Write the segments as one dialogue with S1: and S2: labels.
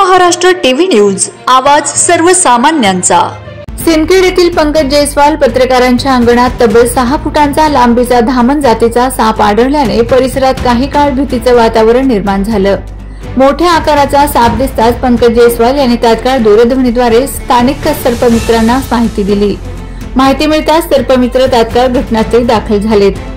S1: Maharashtra TV news, आवाज सर्वसामान्यांचा।
S2: सिंदखेड येथील पंकज जयस्वाल पत्रकारांच्या अंगणात तब्बल 6 फुटांचा लांबीचा धामण जातीचा साप आढळल्याने परिसरात काही काळ भीतीचे वातावरण निर्माण झालं। मोठ्या आकाराचा साप दिसताच पंकज जयस्वाल यांनी तात्काळ दूरध्वनीद्वारे स्थानिक सर्पमित्रांना माहिती दिली। माहिती मिळताच सर्पमित्र तात्काळ घटनास्थळी दाखल झालेत।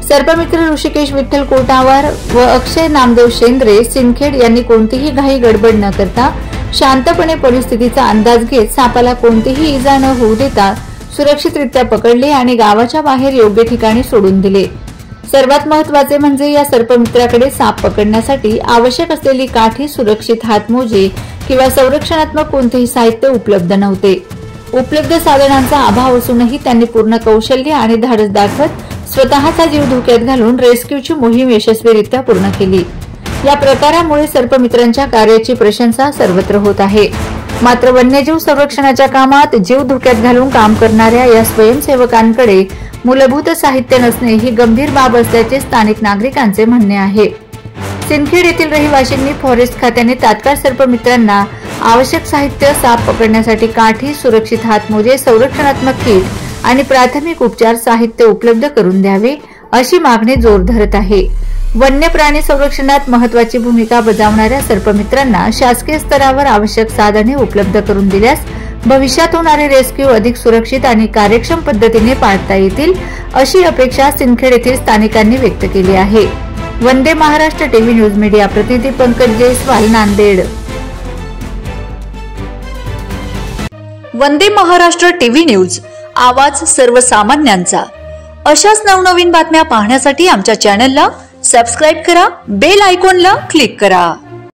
S2: सर्पमित्र ऋषिकेश विठ्ठल कोटावार व अक्षय नामदेव शेंद्रे सिंदखेड यांनी कोणतीही घाई गडबड न करता शांतपणे परिस्थितीचा अंदाज घेत सापाला कोणतीही इजा न होऊ देता सुरक्षितरित्या पकडले आणि गावाच्या बाहेर योग्य ठिकाणी सोडून दिले। सर्वात महत्त्वाचे म्हणजे या सर्पमित्राकडे साप पकडण्यासाठी आवश्यक असलेली काठी, सुरक्षित हातमोजे किंवा संरक्षणात्मक कोणतेही साहित्य उपलब्ध नव्हते। उपलब्ध साधनांचा अभाव असूनही त्यांनी पूर्ण कौशल्य आणि धाडस दाखवत स्वतःचा जीव धोक्यात घालून रेस्क्यूची मोहीम यशस्वीरित्या पूर्ण केली। या प्रकारामुळे सर्पमित्रांच्या कार्याची प्रशंसा सर्वत्र होत आहे। मात्र वन्यजीव संरक्षणाच्या कामात जीव धोक्यात घालून काम करणाऱ्या या स्वयंसेवकांकडे मूलभूत साहित्य नसणे ही गंभीर बाब असल्याचे स्थानिक नागरिकांचे म्हणणे आहे। सिंदखेड येथील रहिवाशांनी फॉरेस्ट खात्याने तात्काळ सर्पमित्रांना आवश्यक साहित्य, साप पकडण्यासाठी काठी, सुरक्षित हातमोजे, संरक्षणात्मक किट आणि प्राथमिक उपचार साहित्य उपलब्ध करून द्यावे अशी मागणी जोर धरत आहे। वन्य प्राणी संरक्षणात महत्त्वाची भूमिका बजावणाऱ्या सर्पमित्रांना शासकीय स्तरावर आवश्यक साधने उपलब्ध करून दिल्यास भविष्यात होणारे रेस्क्यू अधिक सुरक्षित आणि कार्यक्षम पद्धतीने पाडता येतील अशी अपेक्षा सिंदखेड येथील स्थानिकांनी व्यक्त केली आहे। Vande Maharashtra TV news media प्रतिनिधी पंकज जयस्वाल, नांदेड।
S1: वंदे महाराष्ट्र टीव्ही न्यूज, आवाज सर्वसामान्यांचा। अशाच नवनवीन बातम्या पाहण्यासाठी आमच्या चॅनलला सबस्क्राइब करा, बेल आयकॉनला क्लिक करा।